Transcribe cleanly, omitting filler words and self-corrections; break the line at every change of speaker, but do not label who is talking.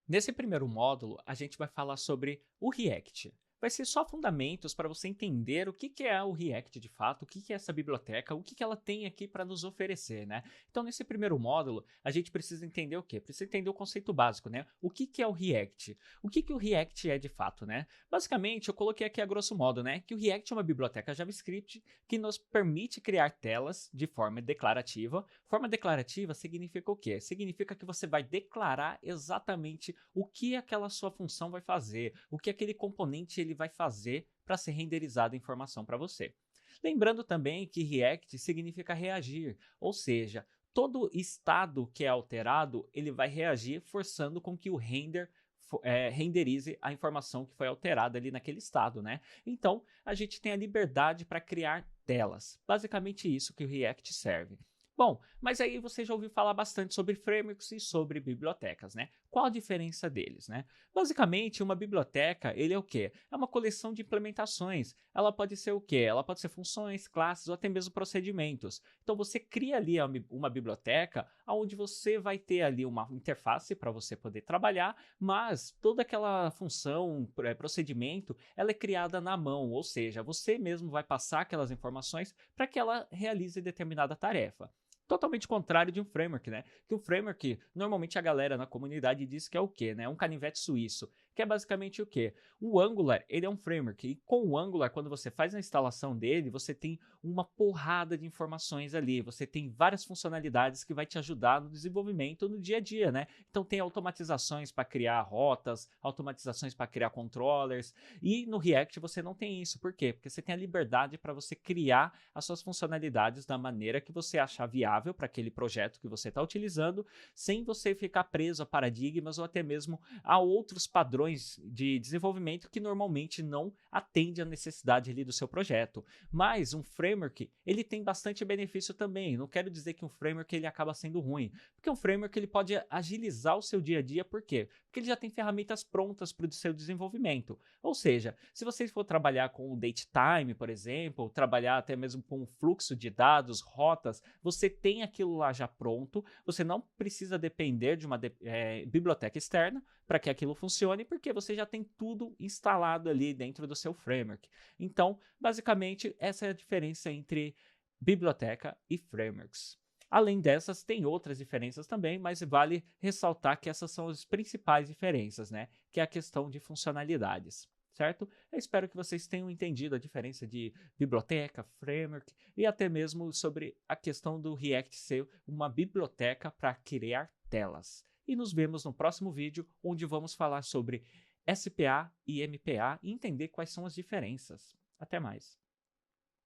Nesse primeiro módulo, a gente vai falar sobre o React. Vai ser só fundamentos para você entender o que é o React de fato, o que é essa biblioteca, o que ela tem aqui para nos oferecer, né? Então, nesse primeiro módulo, a gente precisa entender o quê? Precisa entender o conceito básico, né? O que é o React? O que o React é de fato, né? Basicamente, eu coloquei aqui a grosso modo, né? Que o React é uma biblioteca JavaScript que nos permite criar telas de forma declarativa. Forma declarativa significa o quê? Significa que você vai declarar exatamente o que aquela sua função vai fazer, o que aquele componente ele vai fazer para ser renderizada a informação para você. Lembrando também que React significa reagir, ou seja, todo estado que é alterado, ele vai reagir forçando com que o renderize a informação que foi alterada ali naquele estado, né? Então, a gente tem a liberdade para criar telas. Basicamente isso que o React serve. Bom, mas aí você já ouviu falar bastante sobre frameworks e sobre bibliotecas, né? Qual a diferença deles, né? Basicamente, uma biblioteca, ele é o quê? É uma coleção de implementações. Ela pode ser o quê? Ela pode ser funções, classes ou até mesmo procedimentos. Então você cria ali uma biblioteca onde você vai ter ali uma interface para você poder trabalhar, mas toda aquela função, procedimento, ela é criada na mão, ou seja, você mesmo vai passar aquelas informações para que ela realize determinada tarefa. Totalmente contrário de um framework, né? Que o framework, normalmente a galera na comunidade diz que é o quê, né? Um canivete suíço, que é basicamente o quê? O Angular, ele é um framework, e com o Angular, quando você faz a instalação dele, você tem uma porrada de informações ali, você tem várias funcionalidades que vai te ajudar no desenvolvimento no dia a dia, né? Então tem automatizações para criar rotas, automatizações para criar controllers, e no React você não tem isso, por quê? Porque você tem a liberdade para você criar as suas funcionalidades da maneira que você achar viável para aquele projeto que você está utilizando, sem você ficar preso a paradigmas ou até mesmo a outros padrões de desenvolvimento que normalmente não atende à necessidade ali do seu projeto. Mas um framework, ele tem bastante benefício também. Não quero dizer que um framework ele acaba sendo ruim, porque um framework ele pode agilizar o seu dia a dia, por quê? Porque ele já tem ferramentas prontas para o seu desenvolvimento. Ou seja, se você for trabalhar com o datetime, por exemplo, trabalhar até mesmo com o fluxo de dados, rotas, você tem aquilo lá já pronto, você não precisa depender de uma biblioteca externa para que aquilo funcione, porque você já tem tudo instalado ali dentro do seu framework. Então, basicamente, essa é a diferença entre biblioteca e frameworks. Além dessas, tem outras diferenças também, mas vale ressaltar que essas são as principais diferenças, né? Que é a questão de funcionalidades. Certo? Eu espero que vocês tenham entendido a diferença de biblioteca, framework e até mesmo sobre a questão do React ser uma biblioteca para criar telas. E nos vemos no próximo vídeo, onde vamos falar sobre SPA e MPA e entender quais são as diferenças. Até mais!